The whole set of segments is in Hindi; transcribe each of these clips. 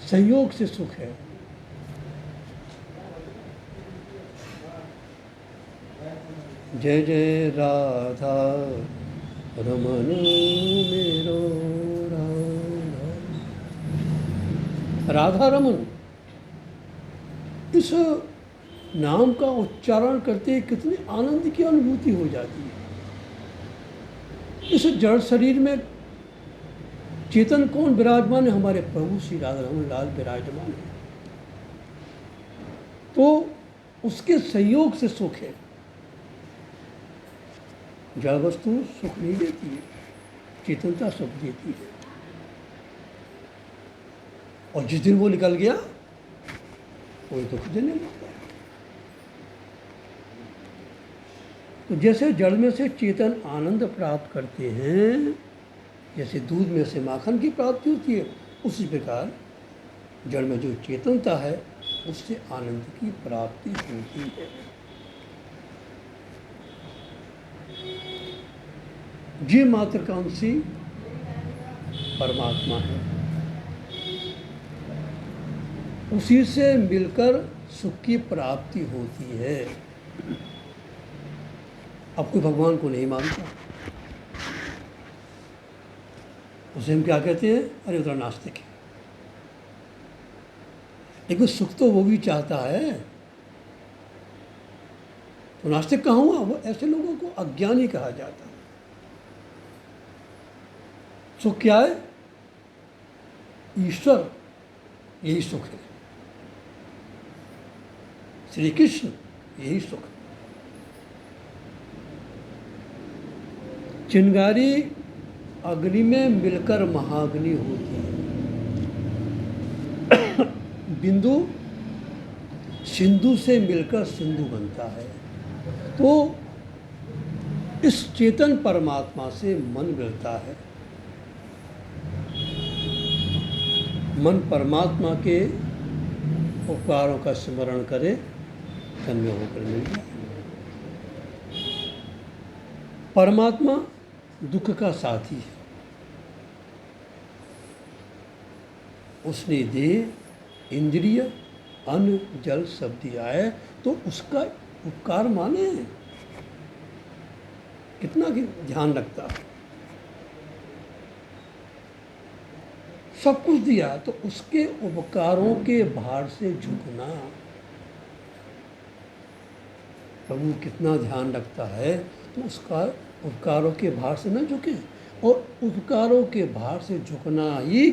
संयोग से सुख है। जय जय राधा रमन मेरो राधा रमन, इस नाम का उच्चारण करते कितने आनंद की अनुभूति हो जाती है। इस जड़ शरीर में चेतन कौन विराजमान है? हमारे प्रभु श्री राधा रमन लाल विराजमान है। तो उसके संयोग से सुख है। जड़ वस्तु सुख नहीं देती है, चेतनता सुख देती है। और जिस दिन वो निकल गया कोई दुख देने लगता है। तो जैसे जड़ में से चेतन आनंद प्राप्त करते हैं, जैसे दूध में से माखन की प्राप्ति होती है, उसी प्रकार जड़ में जो चेतनता है उससे आनंद की प्राप्ति होती है। जी मातृकांक्षी परमात्मा है, उसी से मिलकर सुख की प्राप्ति होती है। अब कोई भगवान को नहीं मानता, उसे हम क्या कहते हैं? अरे उधर नास्तिक है। लेकिन सुख तो वो भी चाहता है, तो नास्तिक कहाँ हुआ? वो ऐसे लोगों को अज्ञानी कहा जाता है। सुख क्या है? ईश्वर, यही सुख है। श्री कृष्ण, यही सुख है। चिंगारी अग्नि में मिलकर महाअग्नि होती है, बिंदु सिंधु से मिलकर सिंधु बनता है। तो इस चेतन परमात्मा से मन मिलता है। मन परमात्मा के उपकारों का स्मरण करे, तन्मय होकर मिल जाए। परमात्मा दुख का साथी है। उसने देह, इंद्रिय, अन्न, जल सब दिया है, तो उसका उपकार माने कितना ध्यान रखता है। सब कुछ दिया, तो उसके उपकारों के भार से झुकना, प्रभु कितना ध्यान रखता है। तो उसका उपकारों के भार से न झुके, और उपकारों के भार से झुकना ही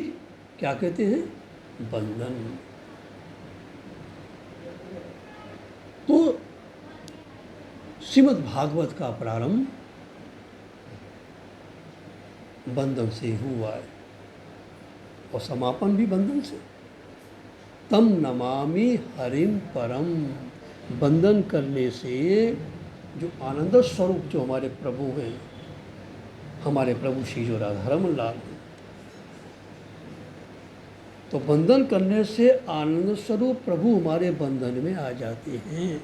क्या कहते हैं? बंधन। तो श्रीमद् भागवत का प्रारंभ बंधन से ही हुआ है, और समापन भी बंधन से। तम नमामि हरिम परम, बंधन करने से जो आनंद स्वरूप जो हमारे प्रभु हैं, हमारे प्रभु श्री जो राधा रमन लाल हैं, तो बंधन करने से आनंद स्वरूप प्रभु हमारे बंधन में आ जाते हैं।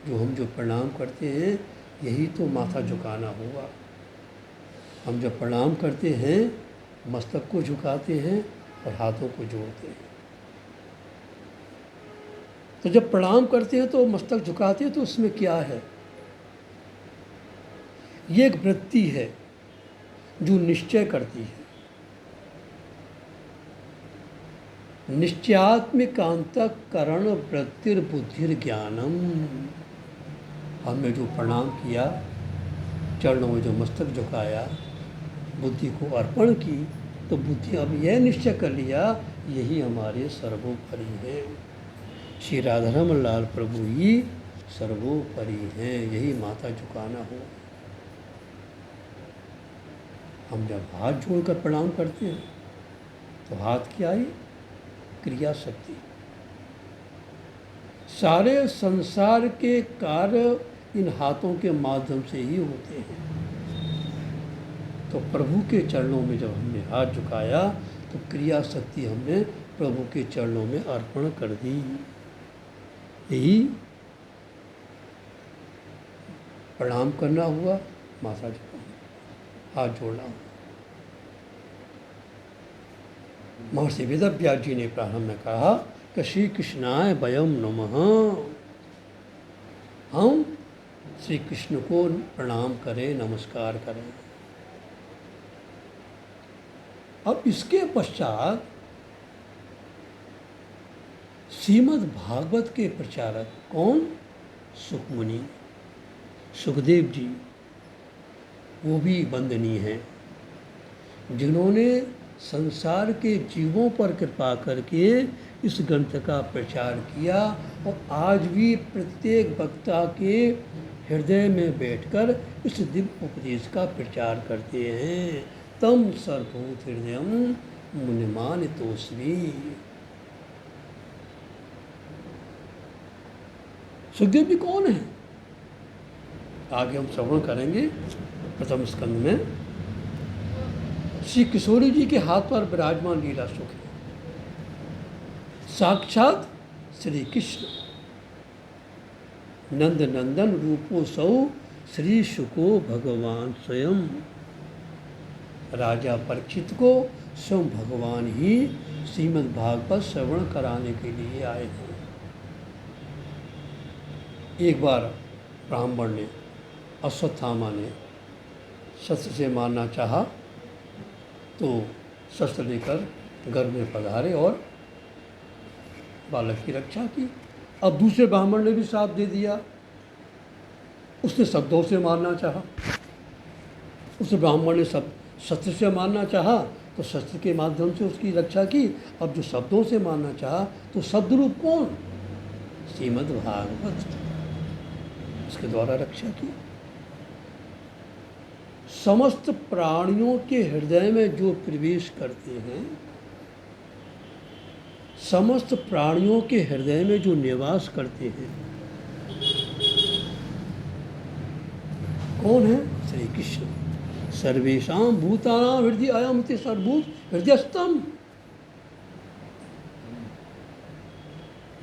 जो हम जो प्रणाम करते हैं, यही तो माथा झुकाना हुआ। हम जब प्रणाम करते हैं, मस्तक को झुकाते हैं और हाथों को जोड़ते हैं। तो जब प्रणाम करते हैं तो मस्तक झुकाते हैं, तो उसमें क्या है? ये एक वृत्ति है जो निश्चय करती है। निश्चयात्मिकांतक करण वृत्तिर बुद्धिर ज्ञानम। हमने जो प्रणाम किया, चरणों में जो मस्तक झुकाया, बुद्धि को अर्पण की, तो बुद्धि अब यह निश्चय कर लिया, यही हमारे सर्वोपरि है। श्री राधा रमन लाल प्रभु ही सर्वोपरि हैं, यही माथा झुकाना हो। हम जब हाथ जोड़कर प्रणाम करते हैं, तो हाथ की आई क्रिया शक्ति। सारे संसार के कार्य इन हाथों के माध्यम से ही होते हैं। तो प्रभु के चरणों में जब हमने हाथ झुकाया, तो क्रिया शक्ति हमने प्रभु के चरणों में अर्पण कर दी। यही प्रणाम करना हुआ, माथा झुकाना, हाथ जोड़ना हुआ। महर्षि वेदव्यास जी ने प्रारंभ में कहा कि श्री कृष्णाय वयम नमः, हम श्री कृष्ण को प्रणाम करें, नमस्कार करें। अब इसके पश्चात श्रीमद् भागवत के प्रचारक कौन? सुखमुनि, सुखदेव जी, वो भी वंदनीय हैं, जिन्होंने संसार के जीवों पर कृपा करके इस ग्रंथ का प्रचार किया और आज भी प्रत्येक वक्ता के हृदय में बैठकर इस दिव्य उपदेश का प्रचार करते हैं। तम सर्वभूत हृदयम मुनिमानितोस्मि। सुखदेव जी कौन है? आगे हम श्रवण करेंगे। प्रथम स्कंद में श्री किशोरी जी के हाथ पर विराजमान लीला सुख है। साक्षात श्री कृष्ण नंद नंदन रूपो सौ श्री शुको भगवान स्वयं। राजा परीक्षित को स्वयं भगवान ही श्रीमद् भागवत श्रवण कराने के लिए आए हैं। एक बार ब्राह्मण ने, अश्वत्थामा ने शस्त्र से मारना चाहा तो शस्त्र लेकर घर में पधारे और बालक की रक्षा की। अब दूसरे ब्राह्मण ने भी श्राप दे दिया, उसने शब्दों से मारना चाहा। उस ब्राह्मण ने सब शस्त्र से मारना चाहा तो शस्त्र के माध्यम से उसकी रक्षा की। अब जो शब्दों से मारना चाहा तो शब्द रूप कौन? श्रीमद् भागवत, उसके द्वारा रक्षा की। समस्त प्राणियों के हृदय में जो प्रवेश करते हैं, समस्त प्राणियों के हृदय में जो निवास करते हैं, कौन है? श्री कृष्ण। सर्वेषां भूतानां हृदय अयम् इति सर्वभूत हृदयस्थम।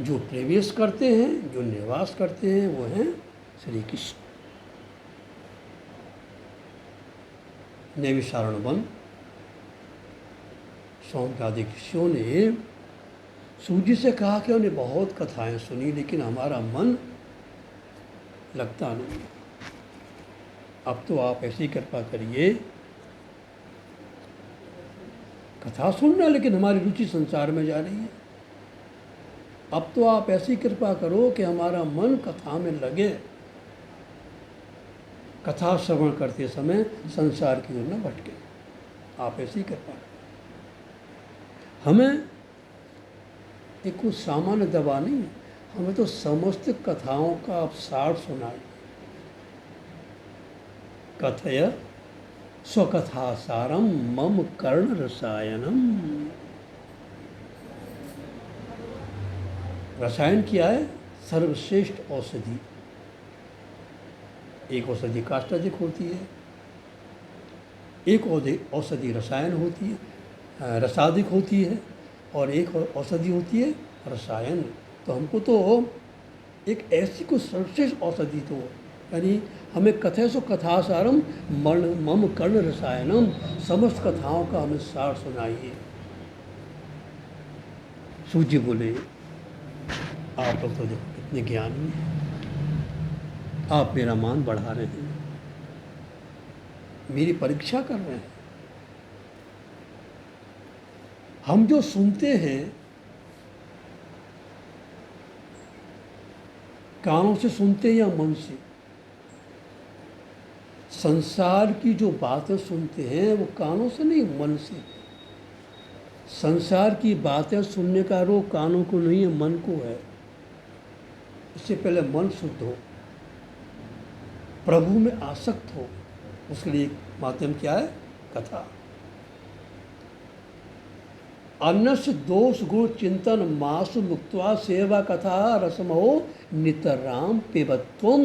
जो प्रवेश करते हैं, जो निवास करते हैं, वो हैं श्री कृष्ण। नैमिषारण्य वन सौंप आदि ऋषियों ने सूत जी से कहा कि उन्हें बहुत कथाएं सुनी लेकिन हमारा मन लगता नहीं। अब तो आप ऐसी कृपा करिए, कथा सुनना लेकिन हमारी रुचि संसार में जा रही है। अब तो आप ऐसी कृपा करो कि हमारा मन कथा में लगे, कथा श्रवण करते समय संसार की ओर न भटके। आप ऐसी कृपा करें। हमें एक कुछ सामान्य दवा नहीं, हमें तो समस्त कथाओं का आप सार सुनाइए। कथय स्वकथा सारम मम कर्ण रसायनम। रसायन क्या है? सर्वश्रेष्ठ औषधि। एक औषधि काष्ठादिक होती है, एक औषधि रसायन होती है, रसादिक होती है, और एक औषधि होती है रसायन। तो हमको तो एक ऐसी कुछ सर्वश्रेष्ठ औषधि तो, यानी हमें कथेसु कथासारम मम कर्ण रसायनम, समस्त कथाओं का हमें सार सुनाइए। सूजी बोले, आप लोग तो देखो कितने ज्ञानी हैं, आप मेरा मान बढ़ा रहे हैं, मेरी परीक्षा कर रहे हैं। हम जो सुनते हैं कानों से सुनते हैं या मन से? संसार की जो बातें सुनते हैं वो कानों से नहीं, मन से। संसार की बातें सुनने का रोग कानों को नहीं है, मन को है। इससे पहले मन शुद्ध हो, प्रभु में आसक्त हो, उसके लिए माध्यम क्या है? कथा। अन्नस्य दोष गुण चिंतन मासु मुक्त्वा सेवा कथा रसमहो नितराम पिबत्वम।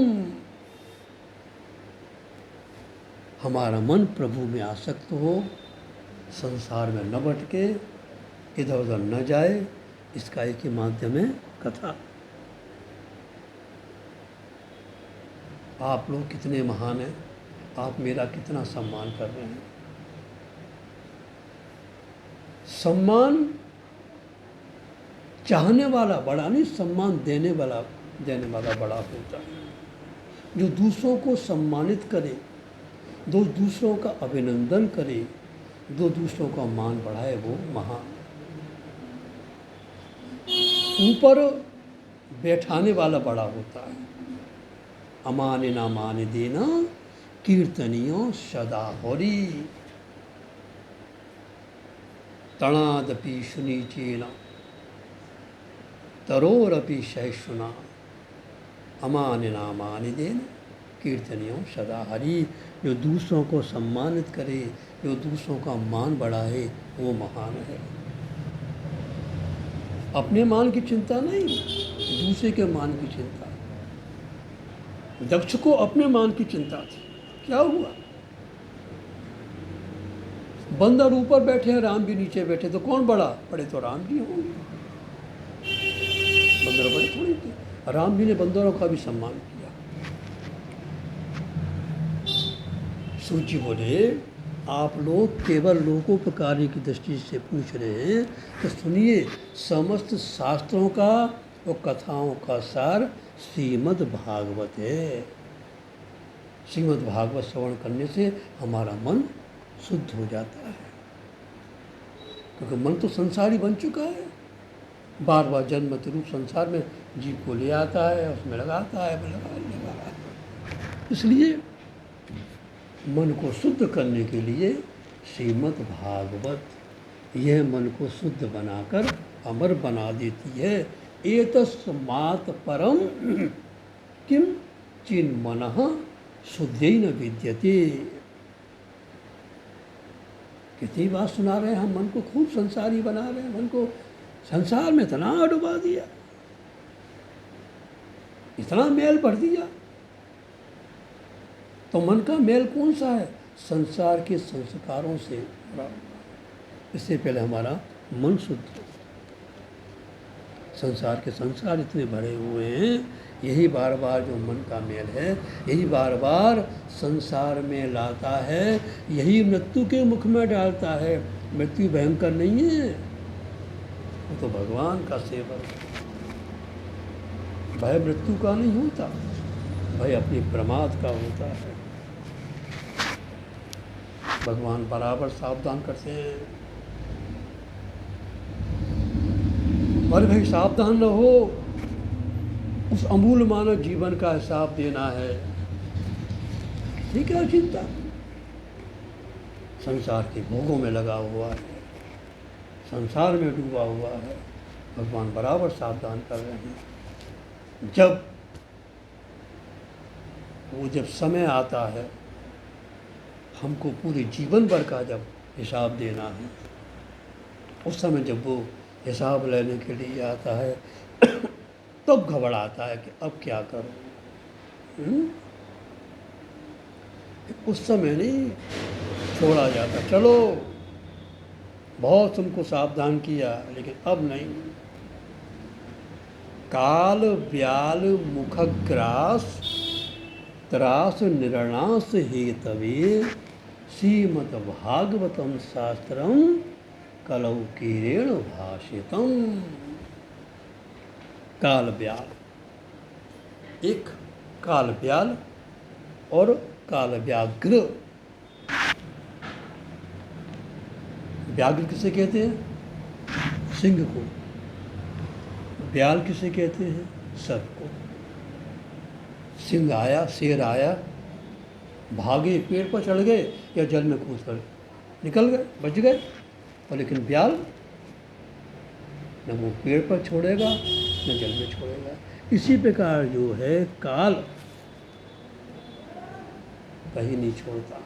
हमारा मन प्रभु में आसक्त हो, संसार में न भटके, इधर उधर न जाए, इसका एक ही माध्यम है कथा। आप लोग कितने महान हैं, आप मेरा कितना सम्मान कर रहे हैं। सम्मान चाहने वाला बड़ा नहीं, सम्मान देने वाला बड़ा होता है। जो दूसरों को सम्मानित करे, जो दूसरों का अभिनंदन करे, जो दूसरों का मान बढ़ाए, वो महान। ऊपर बैठाने वाला बड़ा होता है। अमाने ना मान देना कीर्तनियों सदा होरी, तणादपि सुनीचेना तरोरपि सहिष्णुना, अमाने ना मान देना कीर्तनियों सदा हरि। जो दूसरों को सम्मानित करे, जो दूसरों का मान बढ़ाए, वो महान है। अपने मान की चिंता नहीं, दूसरे के मान की चिंता। दक्ष को अपने मान की चिंता थी। क्या हुआ? बंदर ऊपर बैठे हैं, राम भी नीचे बैठे, तो कौन बड़ा? बड़े तो राम जी होंगे, बंदर बड़े थोड़ी थे। राम जी ने बंदरों का भी सम्मान किया। सूत जी बोले, आप लोग केवल लोकोपकारी की दृष्टि से पूछ रहे हैं, तो सुनिए, समस्त शास्त्रों का और कथाओं का सार श्रीमद् भागवत है। श्रीमद् भागवत श्रवण करने से हमारा मन शुद्ध हो जाता है, क्योंकि मन तो संसारी बन चुका है, बार बार जन्मत रूप संसार में जीव को ले आता है, उसमें लगाता है, इसलिए मन को शुद्ध करने के लिए श्रीमद् भागवत यह मन को शुद्ध बनाकर अमर बना देती है। एतस्मात् परम किम चिन्मनः शुद्धेन विद्यते। कितनी बात सुना रहे हैं हम, मन को खूब संसारी बना रहे हैं, मन को संसार में इतना डुबा दिया, इतना मैल भर दिया। तो मन का मैल कौन सा है? संसार के संस्कारों से भरा। इससे पहले हमारा मन शुद्ध हो। संसार के संस्कार इतने भरे हुए हैं, यही बार बार जो मन का मेल है, यही बार बार संसार में लाता है, यही मृत्यु के मुख में डालता है। मृत्यु भयंकर नहीं है, वो तो भगवान का सेवक। भय मृत्यु का नहीं होता, भय अपनी प्रमाद का होता है। भगवान बराबर सावधान करते हैं, अरे भाई सावधान रहो, उस अमूल्य मानव जीवन का हिसाब देना है। ठीक है, चिंता संसार के भोगों में लगा हुआ है, संसार में डूबा हुआ है। भगवान बराबर सावधान कर रहे हैं। जब समय आता है, हमको पूरे जीवन भर का जब हिसाब देना है, उस समय जब वो हिसाब लेने के लिए आता है तब घबराता है कि अब क्या करूं। उस समय नहीं छोड़ा जाता, चलो बहुत तुमको सावधान किया, लेकिन अब नहीं। काल व्याल मुखग्रास त्रास निर्णास हेतवे श्रीमद् भागवतम शास्त्रम कलौ कीरेण भाषितम। काल व्याल, एक काल व्याल और काल व्याघ्र। व्याघ्र किसे कहते हैं? सिंह को। व्याल किसे कहते हैं? सर्प को। सिंह आया, शेर आया, भागे, पेड़ पर चढ़ गए या जल में कूद कर निकल गए, बच गए। और लेकिन व्याल न वो पेड़ पर छोड़ेगा न जल में छोड़ेगा। इसी प्रकार जो है काल कहीं नहीं छोड़ता।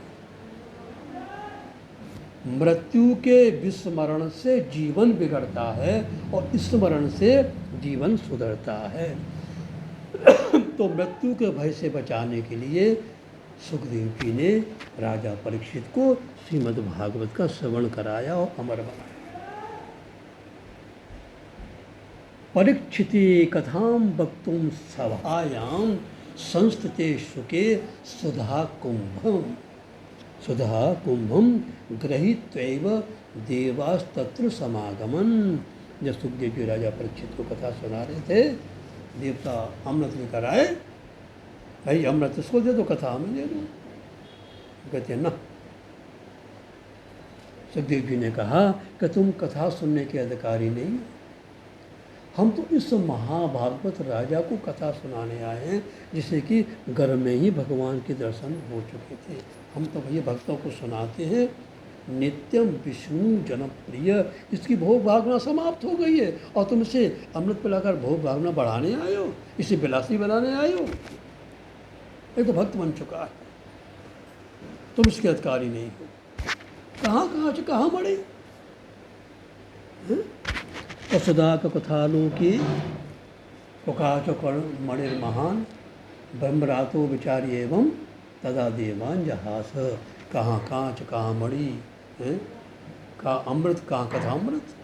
मृत्यु के विस्मरण से जीवन बिगड़ता है और स्मरण से जीवन सुधरता है। तो मृत्यु के भय से बचाने के लिए सुखदेव जी ने राजा परीक्षित को श्रीमद् भागवत का श्रवण कराया और अमर बनाया। परीक्षिते कथाम वक्तुम सभायाम संस्थिते शुके सुधा कुंभम। सुधा कुंभम गृहीत्वैव देवास्तत्र समागमन। जब सुखदेव जी राजा परीक्षित को कथा सुना रहे थे, देवता अमृत लेकर आए, भाई अमृत इसको दे दो, कथा हमें दे दो। कहते ना, सुखदेव जी ने कहा कि तुम कथा सुनने के अधिकारी नहीं, हम तो इस महाभागवत राजा को कथा सुनाने आए हैं, जिसे कि घर में ही भगवान के दर्शन हो चुके थे। हम तो भैया भक्तों को सुनाते हैं नित्यम विष्णु जनप्रिय, इसकी भोग भावना समाप्त हो गई है और तुम इसे अमृत पिलाकर भोग भावना बढ़ाने आए हो, इसे विलासी बनाने आए हो। ये तो भक्त बन चुका है, तुम इसके अधिकारी नहीं हो। कहाँ से कहाँ बढ़े। असुदा कथालोके कुकाच मणिर्महान ब्रह्मरातो विचारी एवं तदा देवान जहास। कहाँ कांच कहाँ मणि, कहाँ अमृत कहाँ कथामृत।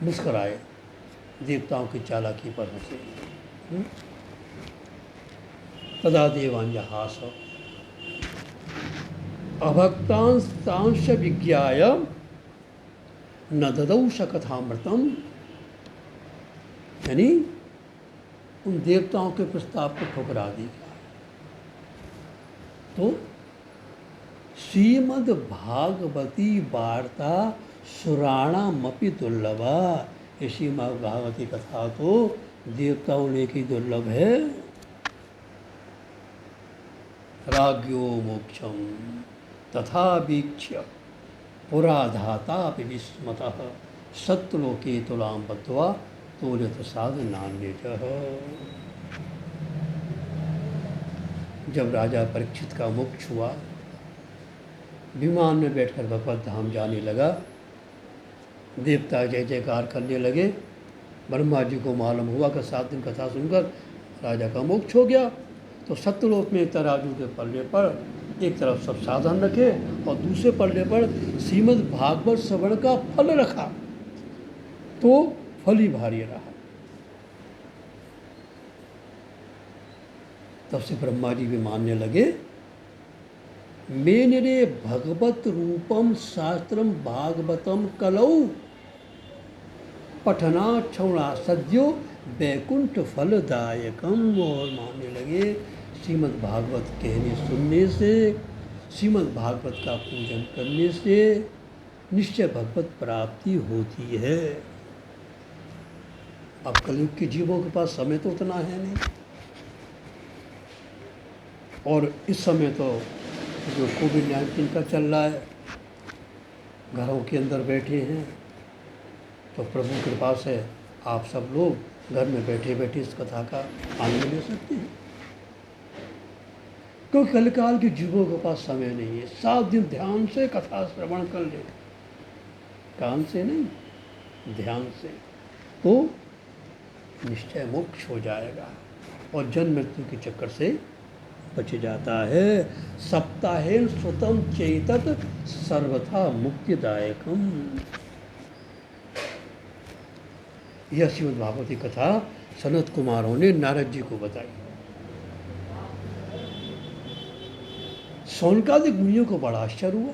मुस्कराए, देवताओं की चालाकी पर हंसे। तदा देवान जहास अभक्तांश विज्ञाय न ददौ स कथामृतम। यानी उन देवताओं के प्रस्ताव को ठुकरा दी। तो श्रीमद् भागवती वार्ता सुराणामपि दुर्लभा। ये श्रीमद् भागवती कथा तो देवताओं ने की दुर्लभ है। राज्ञो मोक्षम तथा वीक्ष्य पुराधाता विस्मतः सत्लोके तुलां बद्ध्वा तोलित साधनान्यतः। जब राजा परीक्षित का मोक्ष हुआ, विमान में बैठकर भगवत धाम जाने लगा, देवता जय जयकार करने लगे। ब्रह्मा जी को मालूम हुआ कि 7 दिन कथा सुनकर राजा का मोक्ष हो गया। तो सत्यलोक में तराजू के पल्ले पर एक तरफ सब साधन रखे और दूसरे पल्ले पर श्रीमद् भागवत श्रवण का फल रखा, तो फल ही भारी रहा। तब से ब्रह्मा जी भी मानने लगे, मेनिरे भगवत रूपम शास्त्रम भागवतम कलौ पठना क्षौणा सद्यो वैकुंठ फलदायकम। और मानने लगे श्रीमद् भागवत कहने सुनने से, श्रीमद् भागवत का पूजन करने से निश्चय भगवत प्राप्ति होती है। अब कलयुग के जीवों के पास समय तो उतना है नहीं, और इस समय तो जो कोविड-19 का चल रहा है, घरों के अंदर बैठे हैं, तो प्रभु कृपा से आप सब लोग घर में बैठे बैठे इस कथा का आनंद ले सकते हैं। क्योंकि कलकाल के जीवों के पास समय नहीं है। 7 दिन ध्यान से कथा श्रवण कर ले, कान से नहीं ध्यान से, तो निश्चय मोक्ष हो जाएगा और जन्म मृत्यु के चक्कर से बच जाता है। सप्ताहेन स्वतम चेतत सर्वथा मुक्तिदायकम। यह श्रीमद् भागवती कथा सनत कुमारों ने नारद जी को बताई। शौनकादिक मुनियों को बड़ा आश्चर्य हुआ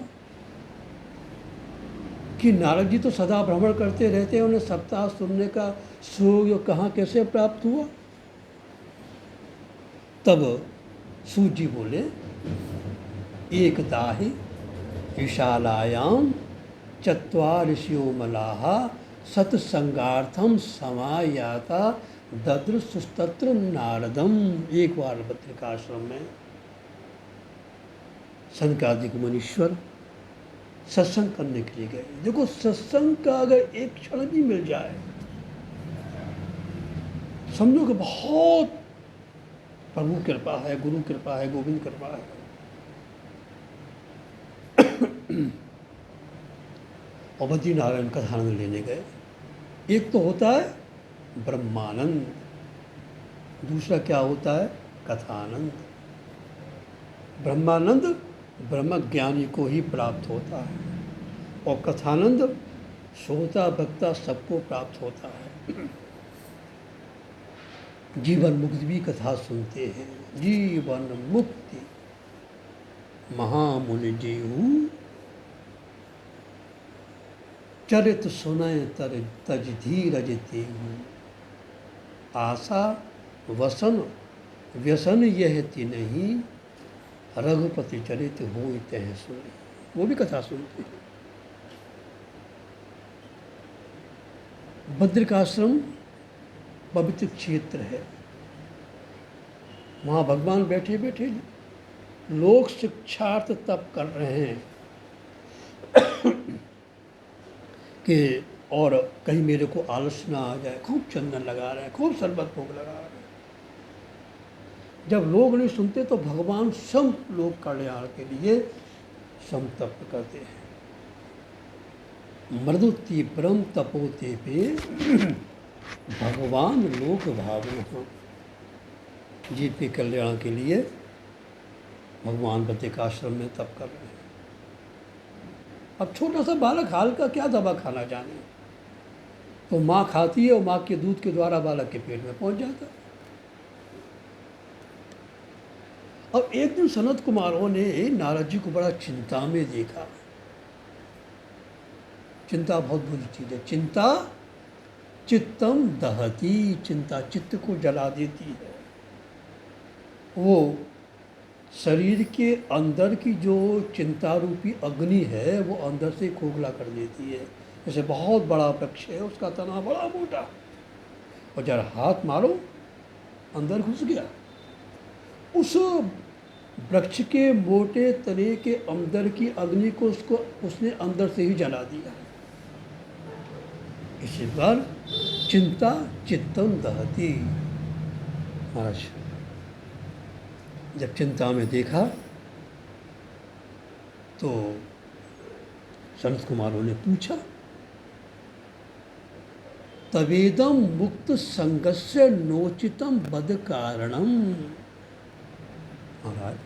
कि नारद जी तो सदा भ्रमण करते रहते हैं, उन्हें सप्ताह सुनने का सुयोग कहाँ कैसे प्राप्त हुआ। तब सूत जी बोले, एकदा हि विशालायाम चत्वारिशो मलाहा सत्संगार्थम समायाता ददृशुस्तत्र नारदम। एक बार बद्रिकाश्रम में सनकादिक मुनीश्वर सत्संग करने के लिए गए। देखो, सत्संग का अगर एक क्षण भी मिल जाए, समझो कि बहुत प्रभु कृपा है, गुरु कृपा है, गोविंद कृपा है। और बद्री नारायण कथानंद लेने गए। एक तो होता है ब्रह्मानंद, दूसरा क्या होता है कथानंद। ब्रह्मानंद ब्रह्म ज्ञानी को ही प्राप्त होता है और कथानंद श्रोता भक्ता सबको प्राप्त होता है। जीवन मुक्ति भी कथा सुनते हैं। जीवन मुक्ति महामुनि जीऊ, चरित सुनय तर तज धीरज तेहू। आशा वसन व्यसन यह तिन्हि, रघुपति चरित होय तह सुनि। वो भी कथा सुनते हैं। बद्रिकाश्रम पवित्र क्षेत्र है। वहाँ भगवान बैठे बैठे लोक शिक्षार्थ तप कर रहे हैं कि और कहीं मेरे को आलस ना आ जाए। खूब चंदन लगा रहे हैं, खूब शरबत भोग लगा रहे हैं। जब लोग नहीं सुनते तो भगवान सम लोक कल्याण के लिए सम तप करते हैं। मृदुति परम तपोते पे भगवान लोक भावना। जीव के कल्याण के लिए भगवान बद्रिकाश्रम में तप कर रहे हैं। अब छोटा सा बालक हाल का क्या दवा खाना जाने, तो माँ खाती है और माँ के दूध के द्वारा बालक के पेट में पहुंच जाता है। अब एक दिन सनत कुमारों ने नारद जी को बड़ा चिंता में देखा। चिंता बहुत बुरी चीज़ है। चिंता चित्तम दहती, चिंता चित्त को जला देती है। वो शरीर के अंदर की जो चिंता रूपी अग्नि है वो अंदर से खोखला कर देती है। जैसे बहुत बड़ा वृक्ष है, उसका तना बड़ा मोटा, और जरा हाथ मारो अंदर घुस गया। उस वृक्ष के मोटे तने के अंदर की अग्नि को उसने अंदर से ही जला दिया। इसी बार चिंता चित्तम दहती। महाराज जब चिंता में देखा तो संत कुमारों ने पूछा, तवेदम मुक्त संगस्य नोचितम बद कारणम। महाराज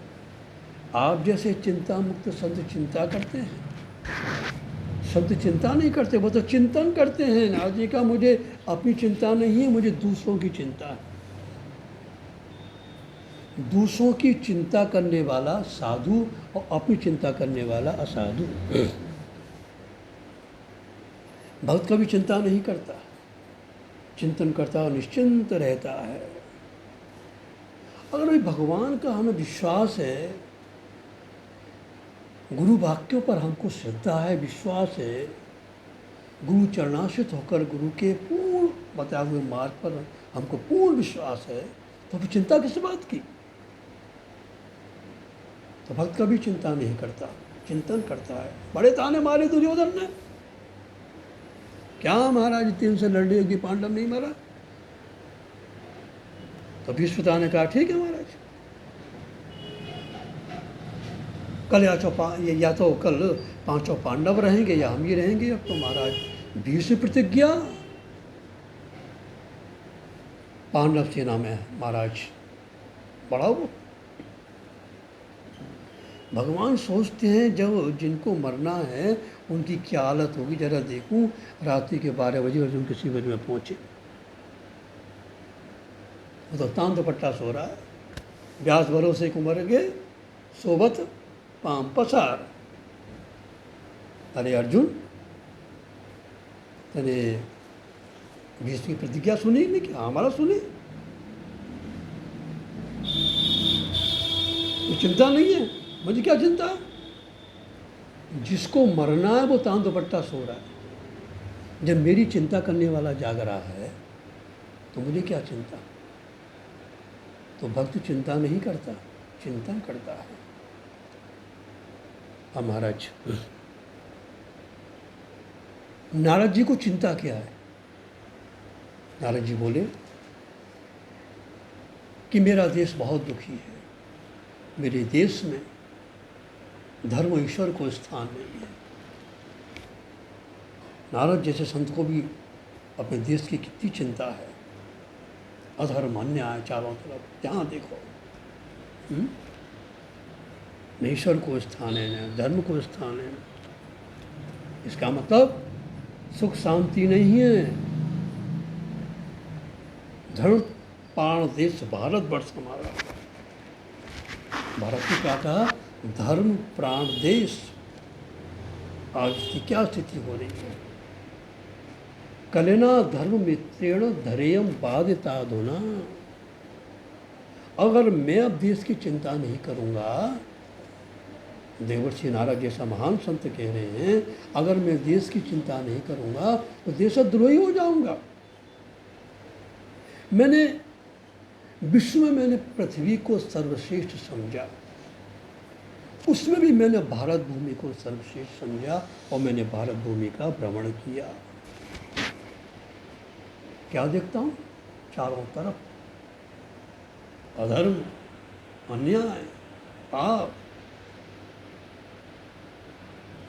आप जैसे चिंता मुक्त संत चिंता करते हैं। संत चिंता नहीं करते, वो तो चिंतन करते हैं। नारद जी का मुझे अपनी चिंता नहीं है, मुझे दूसरों की चिंता है। दूसरों की चिंता करने वाला साधु और अपनी चिंता करने वाला असाधु। भक्त कभी चिंता नहीं करता, चिंतन करता और निश्चिंत रहता है। अगर भगवान का हमें विश्वास है, गुरु वाक्यों पर हमको श्रद्धा है, विश्वास है, गुरु चरणाश्रित होकर गुरु के पूर्ण बताए हुए मार्ग पर हमको पूर्ण विश्वास है, तो फिर चिंता किस बात की। तो भक्त कभी चिंता नहीं करता, चिंतन करता है। बड़े ताने मारे दुर्योधन ने, क्या महाराज 3 से लड़ने की पांडव नहीं मरा। तो भीष्मपिता ने कहा ठीक है महाराज, कल या तो कल 5 पांडव रहेंगे या हम ही रहेंगे। अब तो महाराज भीष्म प्रतिज्ञा पांडव सेना में महाराज बड़ा वो। भगवान सोचते हैं जब जिनको मरना है उनकी क्या हालत होगी, जरा देखूं। रात्रि के 12 बजे अर्जुन के शिविर में पहुंचे, वो तो तान दुपट्टा सो रहा है। व्यास भरोसे को मर गए, सोबत पाम पसार। अरे अर्जुन, तने भीष्म की प्रतिज्ञा सुनी नहीं? क्या हमारा सुनी? तो चिंता नहीं है, मुझे क्या चिंता। जिसको मरना है वो तान दुपट्टा सो रहा है। जब मेरी चिंता करने वाला जाग रहा है तो मुझे क्या चिंता। तो भक्त चिंता नहीं करता, चिंतन करता है। अब महाराज नारद जी को चिंता क्या है? नारद जी बोले कि मेरा देश बहुत दुखी है, मेरे देश में धर्म ईश्वर को स्थान नहीं है। नारद जैसे संत को भी अपने देश की कितनी चिंता है। अधर्म अन्याय चारों तरफ, जहाँ देखो न ईश्वर को स्थान है, न धर्म को स्थान है। इसका मतलब सुख शांति नहीं है। धर्म प्राण देश भारतवर्ष हमारा। भारत ने क्या कहा? धर्म प्राण देश। आज की क्या स्थिति हो रही है? कलेना धर्म मित्रेण धरेयम बाधिताधुना। अगर मैं अब देश की चिंता नहीं करूंगा, देवर्षि नारद जैसा महान संत कह रहे हैं, अगर मैं देश की चिंता नहीं करूंगा तो देशद्रोही हो जाऊंगा। मैंने विश्व में मैंने पृथ्वी को सर्वश्रेष्ठ समझा, उसमें भी मैंने भारत भूमि को सर्वश्रेष्ठ समझा और मैंने भारत भूमि का भ्रमण किया। क्या देखता हूँ? चारों तरफ अधर्म, अन्याय, पाप,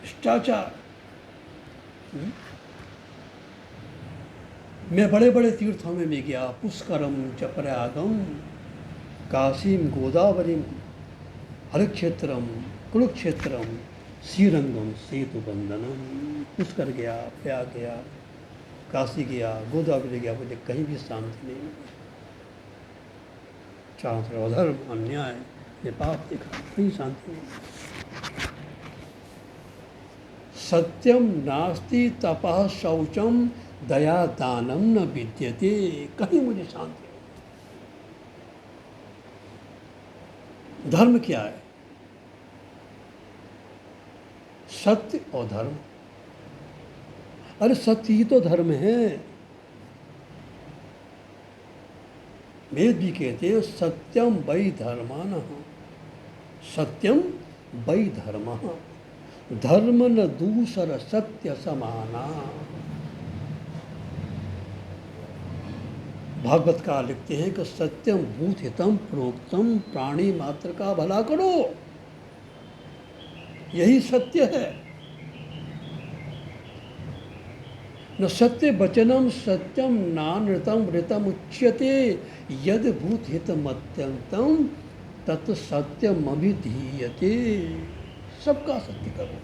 भ्रष्टाचार। मैं बड़े बड़े तीर्थों में भी गया, पुष्करम च प्रयागम, काशीम गोदावरीम, हरिक्षेत्रम, कुरुक्षेत्रम, श्रीरंगम, सेतु बंधनम। पुष्कर गया, प्रयाग गया, काशी गया, गोदावरी गया, मुझे कहीं भी शांति नहीं मिली। चारों तरफ अधर्म, अन्याय, ये पाप देखा, कहीं शांति नहीं। सत्यम नास्ति तपः शौचम दया दानम न विद्यते, कहीं मुझे शांति नहीं। धर्म क्या है? सत्य और धर्म। अरे सत्य ही तो धर्म है। वेद भी कहते हैं सत्यम वै धर्मानः, सत्यम वै धर्मः, धर्म न दूसर सत्य समाना। भागवत का लिखते हैं कि सत्यम भूत हितम प्रोक्तम, प्राणी मात्र का भला करो, यही सत्य है। न सत्य वचनम सत्यम नानृतम ऋतम उच्यते, यद भूत हितम अत्यंतम तत् सत्यम अभिधीयते। सबका सत्य करो,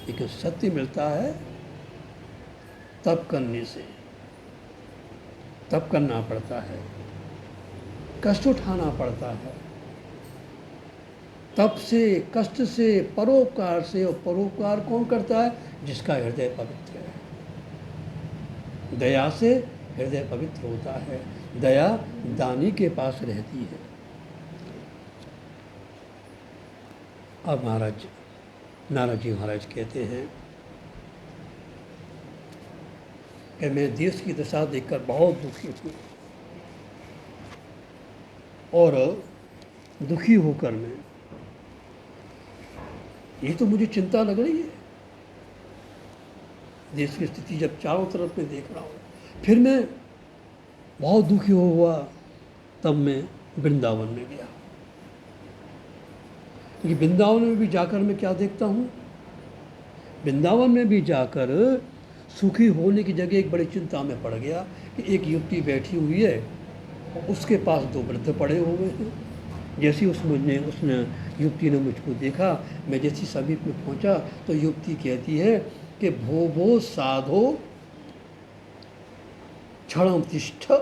लेकिन सत्य मिलता है तप करने से। तप करना पड़ता है, कष्ट उठाना पड़ता है। तप से, कष्ट से, परोपकार से। और परोपकार कौन करता है? जिसका हृदय पवित्र है। दया से हृदय पवित्र होता है। दया दानी के पास रहती है। अब नारद जी महाराज कहते हैं कि मैं देश की दशा देखकर बहुत दुखी हूँ, और दुखी होकर मैं, ये तो मुझे चिंता लग रही है। देश की स्थिति जब चारों तरफ मैं देख रहा हूँ, फिर मैं बहुत दुखी हुआ, तब मैं वृंदावन में गया। क्योंकि वृंदावन में भी जाकर मैं क्या देखता हूँ? वृंदावन में भी जाकर सुखी होने की जगह एक बड़ी चिंता में पड़ गया कि एक युवती बैठी हुई है, उसके पास दो वृद्ध पड़े हुए हैं। जैसे उसने युवती ने मुझको देखा, मैं जैसी समीप में पहुंचा तो युवती कहती है कि भो भो साधो क्षणम तिष्ठ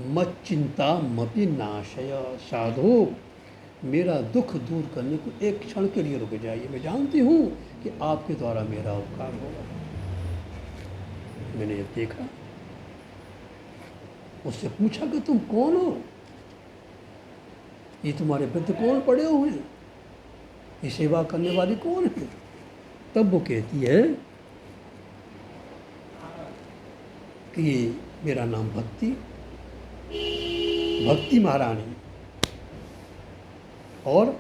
मच्चिंता मपि नाशय। साधो, मेरा दुख दूर करने को एक क्षण के लिए रुक जाइए, मैं जानती हूँ कि आपके द्वारा मेरा उपकार होगा। मैंने ये देखा, उससे पूछा कि तुम कौन हो? ये तुम्हारे वृद्ध कौन पड़े हुए हैं? ये सेवा करने वाली कौन है? तब वो कहती है कि ये मेरा नाम भक्ति महारानी, और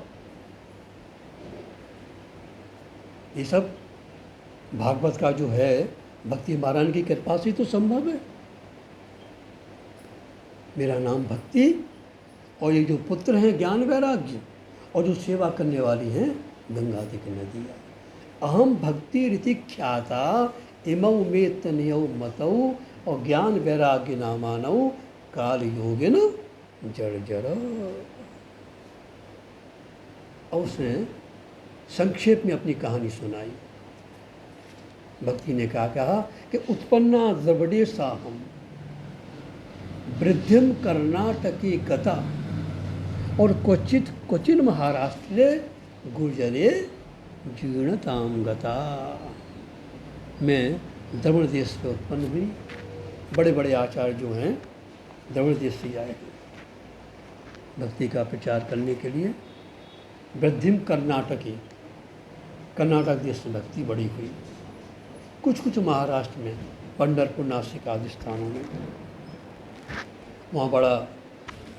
ये सब भागवत का जो है भक्ति महारानी की कृपा से तो संभव है। मेरा नाम भक्ति, और ये जो पुत्र हैं ज्ञान वैराग्य, और जो सेवा करने वाली हैं गंगाधिक नदिया। अहम भक्ति रीति ख्याता इमौ मे तनयौ मतौ, और ज्ञान वैराग्य नामानौ काल योगिन जड़ जड़। और उसने संक्षेप में अपनी कहानी सुनाई। भक्ति ने कहा कि उत्पन्ना द्रवड़े साहम वृद्धिम कर्नाटकी गता और क्वचित क्वचिन महाराष्ट्रे गुर्जरे जीर्णताम गता। मैं द्रविड़ देश में उत्पन्न हुई। बड़े बड़े आचार्य जो हैं द्रविड़ देश से आए हैं भक्ति का प्रचार करने के लिए। वृद्धिम कर्नाटकी, कर्नाटक देश में भक्ति बड़ी हुई। कुछ कुछ महाराष्ट्र में, पंढरपुर, नासिक आदि स्थानों में, वहाँ बड़ा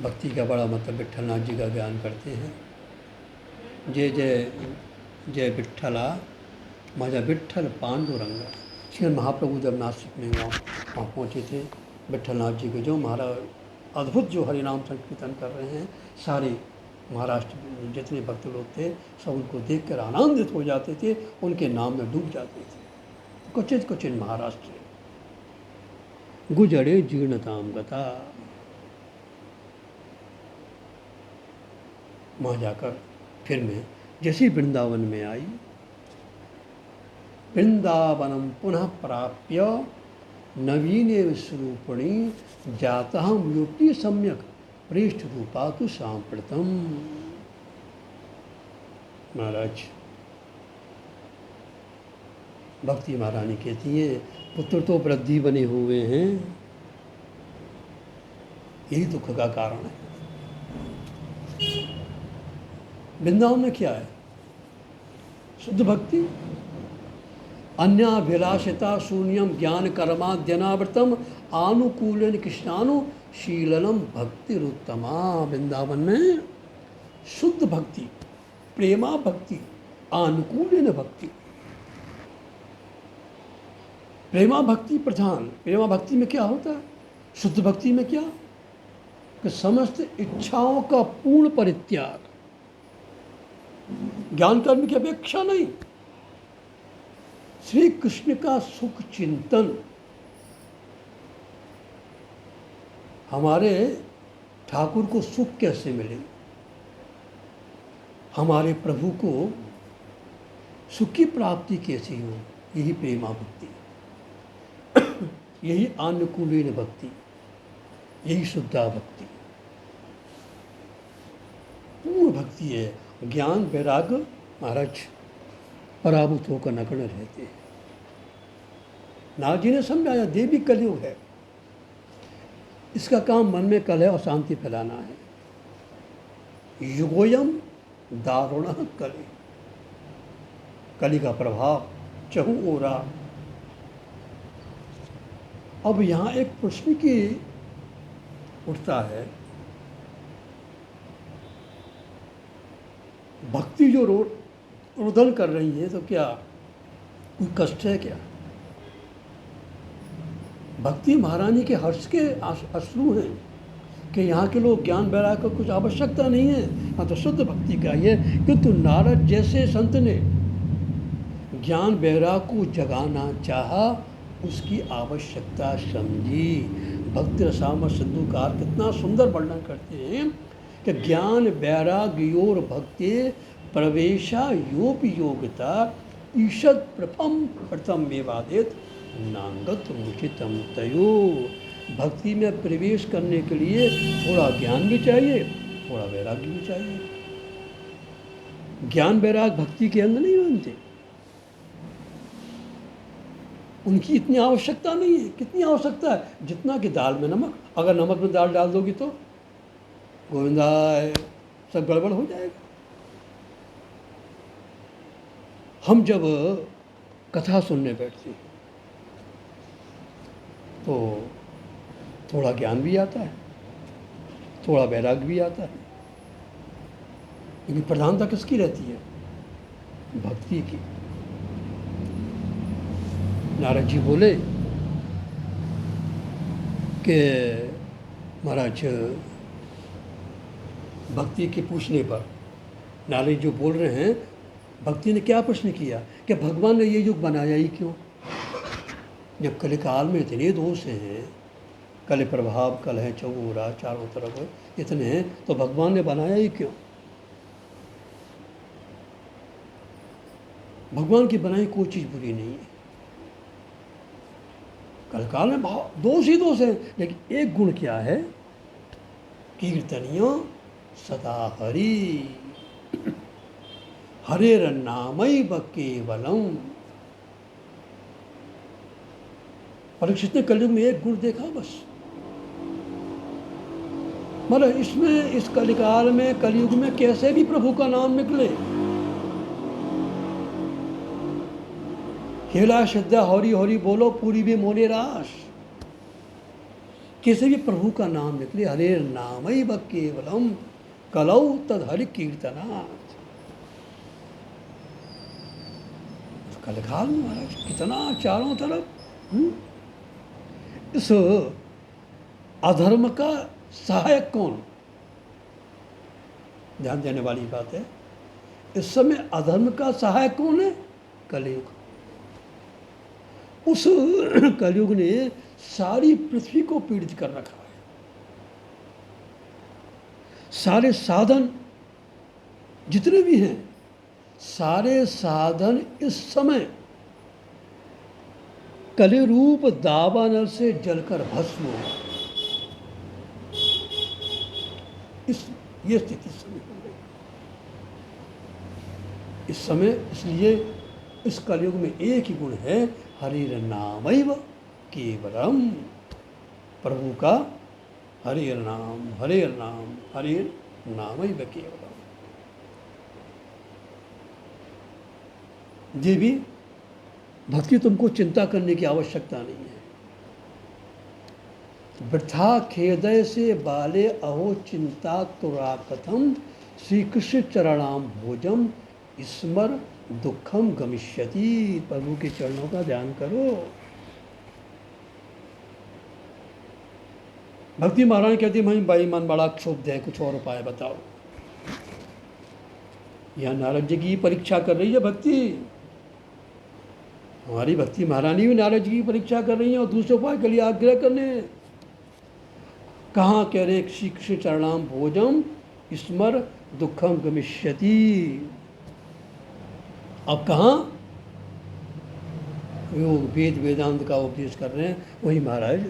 भक्ति का बड़ा मतलब विट्ठलनाथ जी का ज्ञान करते हैं। जय जय जय विट्ठला माझा विट्ठल पांडुरंगा। श्री महाप्रभु जब नासिक में वहाँ पहुँचे थे, विट्ठलनाथ जी के जो महाराज अद्भुत जो हरिनाम संकीर्तन कर रहे हैं, सारे महाराष्ट्र में जितने भक्त लोग थे सब उनको देखकर आनंदित हो जाते थे, उनके नाम में डूब जाते थे। क्वचित क्वचित महाराष्ट्र गुजरे जीर्णताम गता। वहाँ जाकर फिर मैं जैसी वृंदावन में आई, वृंदावनम पुनः प्राप्य नवीने स्वरूपिणी जाता यूपी सम्यक पृष्ठ रूपा तो सांप्रतम। महाराज भक्ति महारानी कहती है, पुत्र तो वृद्धि बने हुए हैं, यही दुख का कारण है। वृंदावन में क्या है? शुद्ध भक्ति, अन्याभिलाषिता शून्यम ज्ञान कर्माद्यनावृतम आनुकूलन कृष्णानुशीलनम भक्तिरुत्तमा। वृंदावन में शुद्ध भक्ति, प्रेमा भक्ति, आनुकूलन भक्ति। प्रेमा भक्ति प्रधान। प्रेमा भक्ति में क्या होता है? शुद्ध भक्ति में क्या कि समस्त इच्छाओं का पूर्ण परित्याग, ज्ञान कर्म की अपेक्षा नहीं, श्री कृष्ण का सुख चिंतन। हमारे ठाकुर को सुख कैसे मिले, हमारे प्रभु को सुख की प्राप्ति कैसी हो, यही प्रेमा भक्ति, यही आनुकूलन भक्ति, यही शुद्धा भक्ति, पूर्ण भक्ति है। ज्ञान वैराग्य महाराज पराभूत होकर नग्न रहते हैं। नाथ जी ने समझाया देवी कलयुग है, इसका काम मन में कलह और शांति फैलाना है। युगोयम दारुण कलि, कलि का प्रभाव चहु ओरा। अब यहाँ एक प्रश्न की उठता है, भक्ति जो रुदन कर रही है तो क्या कोई कष्ट है क्या? भक्ति महारानी के हर्ष के अश्रु हैं कि यहाँ के लोग ज्ञान वैराग्य को कुछ आवश्यकता नहीं है। हाँ, तो शुद्ध भक्ति का ये किंतु नारद जैसे संत ने ज्ञान वैराग्य को जगाना चाहा, उसकी आवश्यकता समझी। भक्ति रसामर सिद्धूकार कितना सुंदर वर्णन करते हैं कि ज्ञान वैराग्योर भक्ति प्रवेशा योप योगिता ईषद प्रथम विवादित नांगत मुचितम तयो। भक्ति में प्रवेश करने के लिए थोड़ा ज्ञान भी चाहिए, थोड़ा वैराग्य भी चाहिए। ज्ञान वैराग्य भक्ति के अंग नहीं बनते, उनकी इतनी आवश्यकता नहीं है। कितनी आवश्यकता है? जितना कि दाल में नमक, अगर नमक में दाल डाल दोगी तो गोविंदाय सब गड़बड़ हो जाएगा। हम जब कथा सुनने बैठते हैं तो थोड़ा ज्ञान भी आता है, थोड़ा वैराग्य भी आता है, लेकिन प्रधानता किसकी रहती है? भक्ति की। नारद जी बोले कि महाराज भक्ति के पूछने पर नारद जो बोल रहे हैं, भक्ति ने क्या प्रश्न किया कि भगवान ने ये युग बनाया ही क्यों? जब कलिकाल में इतने दोष हैं, कल प्रभाव, कल है चौरा चारों तरफ इतने हैं, तो भगवान ने बनाया ही क्यों? भगवान की बनाई कोई चीज़ बुरी नहीं है। कलकाल में दोष ही दोष है, लेकिन एक गुण क्या है, कीर्तनियों सदा हरि, हरेर नामैव केवलम। परीक्षित ने कलयुग में एक गुण देखा बस, मतलब इसमें इस कलिकाल में कलयुग में कैसे भी प्रभु का नाम निकले, हेला श्रद्धा हरि हरि बोलो पूरी भी मोने रास, कैसे भी प्रभु का नाम निकले, हरे नामैव केवलम कलौ तद हरि कीर्तनात्। कलिकाल में महाराज कितना चारों तरफ इस अधर्म का सहायक कौन, ध्यान देने वाली बात है, इस समय अधर्म का सहायक कौन है, कलयुग। उस कलयुग ने सारी पृथ्वी को पीड़ित कर रखा है, सारे साधन जितने भी हैं, सारे साधन इस समय कलिरूप दावानल से जलकर भस्म हो, ये स्थिति इस समय हो गई। इस समय इसलिए इस कलयुग में एक ही गुण है, हरिर नामैव केवलम, प्रभु का हरिर नाम, हरिर नाम, हरिर नामैव केवलम। देवी भक्ति तुमको चिंता करने की आवश्यकता नहीं है। वृथा खेदय से बाले अहो चिंता तुरा कथम, श्री कृष्ण चरणाम भोजम स्मर दुखम गमिष्यति। प्रभु के चरणों का ध्यान करो। भक्ति महारानी कहती है, भाई मन बड़ा क्षुब्ध है, कुछ और उपाय बताओ। यह नारद जी की परीक्षा कर रही है भक्ति, हमारी भक्ति महारानी भी नारद जी की परीक्षा कर रही है और दूसरे उपाय के लिए आग्रह करने। कहाँ कह रहे, श्री कृष्ण चरणाम भोजम स्मर दुखम गमिष्यति। अब कहाँ योग वेद वेदांत का उपदेश कर रहे हैं, वही महाराज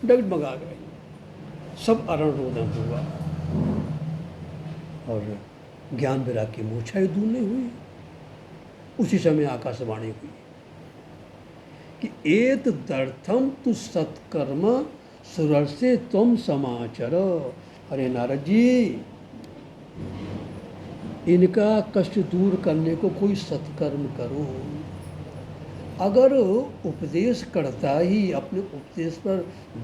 डगमगा गए, सब अरण रोदन हुआ और ज्ञान विराग की मूर्छा दूर नहीं हुई। उसी समय आकाशवाणी हुई कि एत दर्थम तु सत्कर्म सुरसे तुम समाचर। अरे नारद जी, इनका कष्ट दूर करने को कोई सत्कर्म करो। अगर उपदेश करता ही अपने उपदेश पर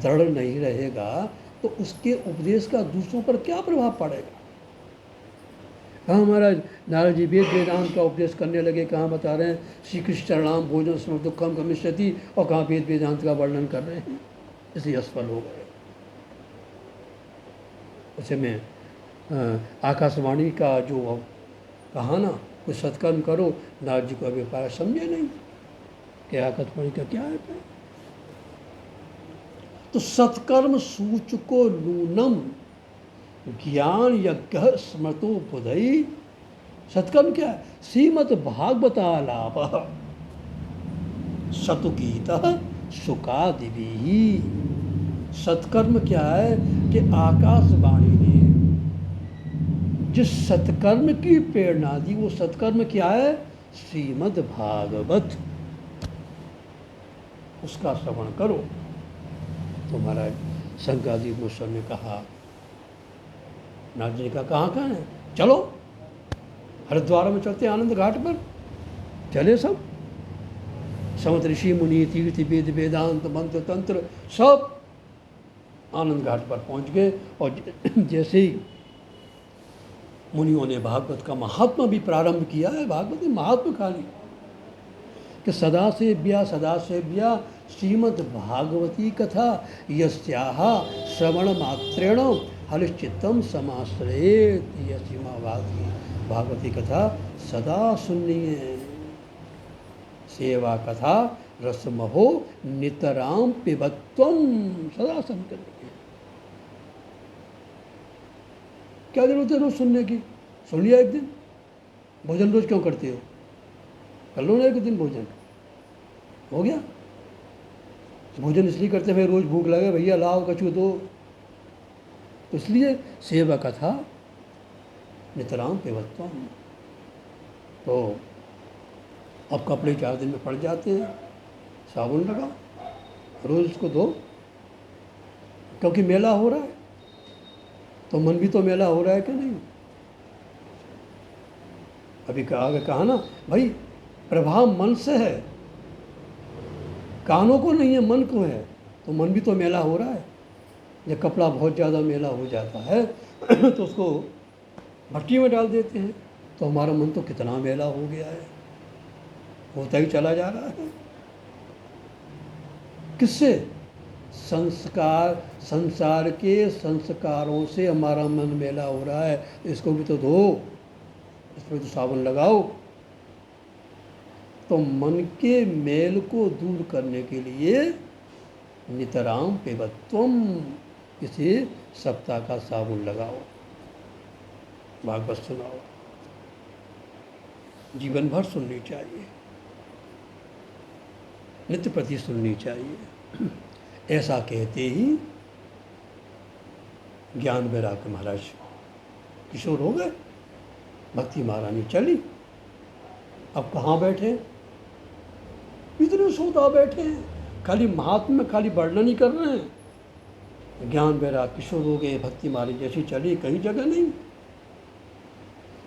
दृढ़ नहीं रहेगा तो उसके उपदेश का दूसरों पर क्या प्रभाव पड़ेगा। हाँ महाराज, नारद जी वेद वेदांत का उपदेश करने लगे, कहाँ बता रहे हैं श्री कृष्ण चरणाम भोजन स्मर दुखम गमिष्यति, और कहाँ वेद वेदांत का वर्णन कर रहे हैं, इसलिए असफल हो गए। उसे में आकाशवाणी का जो कहा ना, कुछ सत्कर्म करो, नारद जी को अभी पाया समझे नहीं कि आकाशवाणी का क्या है। तो सत्कर्म सूचको नूनम ज्ञान यज्ञ स्मृतो बुधई। सत्कर्म क्या है, श्रीमद् भागवतालाप सतुगीत सुखादिभिः। सत्कर्म क्या है कि आकाशवाणी ने जिस सत्कर्म की प्रेरणा दी, वो सत्कर्म क्या है, श्रीमद् भागवत, उसका श्रवण करो। तो महाराज शंकरादि गोस्वामी ने कहा, नारद जी का कहाँ है, चलो हरिद्वार में चलते, आनंद घाट पर चले सब, समत ऋषि मुनि तीर्थ वेद वेदांत मंत्र तंत्र सब आनंद घाट पर पहुँच गए। और जैसे ही मुनियों ने भागवत का महात्मा भी प्रारंभ किया है, भागवत में महात्मा खाली कि सदा सेव्या श्रीमद् भागवती कथा यस्याः श्रवण मात्रेण हरिश्चित्तम समाश्रयेत। यह सीमा भागवती कथा सदा सुनिए, सेवा कथा रसमहो नितराम पिबत्वम। सदा सुन कर क्या जरूरत है रोज सुनने की, सुन लिया एक दिन। भोजन रोज क्यों करते हो, कर लो ना एक दिन भोजन, हो गया। भोजन इसलिए करते हैं भाई रोज़ भूख लगे, भैया लाओ कछु दो, तो इसलिए सेवा कथा नितराम पिबत्वम। तो अब कपड़े 4 दिन में पड़ जाते हैं, साबुन लगाओ, रोज़ उसको धो, क्योंकि मेला हो रहा है, तो मन भी तो मेला हो रहा है कि नहीं। अभी आगे कहा ना भाई, प्रभाव मन से है, कानों को नहीं है, मन को है, तो मन भी तो मेला हो रहा है। जब कपड़ा बहुत ज़्यादा मेला हो जाता है तो उसको भट्टी में डाल देते हैं, तो हमारा मन तो कितना मेला हो गया है, होता ही चला जा रहा है। किससे? संसार के संस्कारों से हमारा मन मेला हो रहा है, इसको भी तो धो, इसमें तो साबुन लगाओ। तो मन के मेल को दूर करने के लिए नितराम पिबत्वम, किसी सप्ताह का साबुन लगाओ, भागवत सुनाओ, जीवन भर सुननी चाहिए, नित्य प्रति सुननी चाहिए। ऐसा कहते ही ज्ञान वैराग्य महाराज किशोर हो गए, भक्ति महारानी चली। अब कहाँ बैठे, इतने सौदा बैठे हैं, खाली महात्मा खाली वर्णन ही कर रहे हैं। ज्ञान वैराग्य किशोर हो गए, भक्ति महारानी जैसी चली, कहीं जगह नहीं।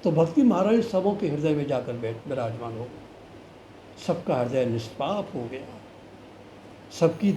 तो भक्ति महारानी सबों के हृदय में जाकर विराजमान हो गए, सबका हृदय निष्पाप हो गया, सबकी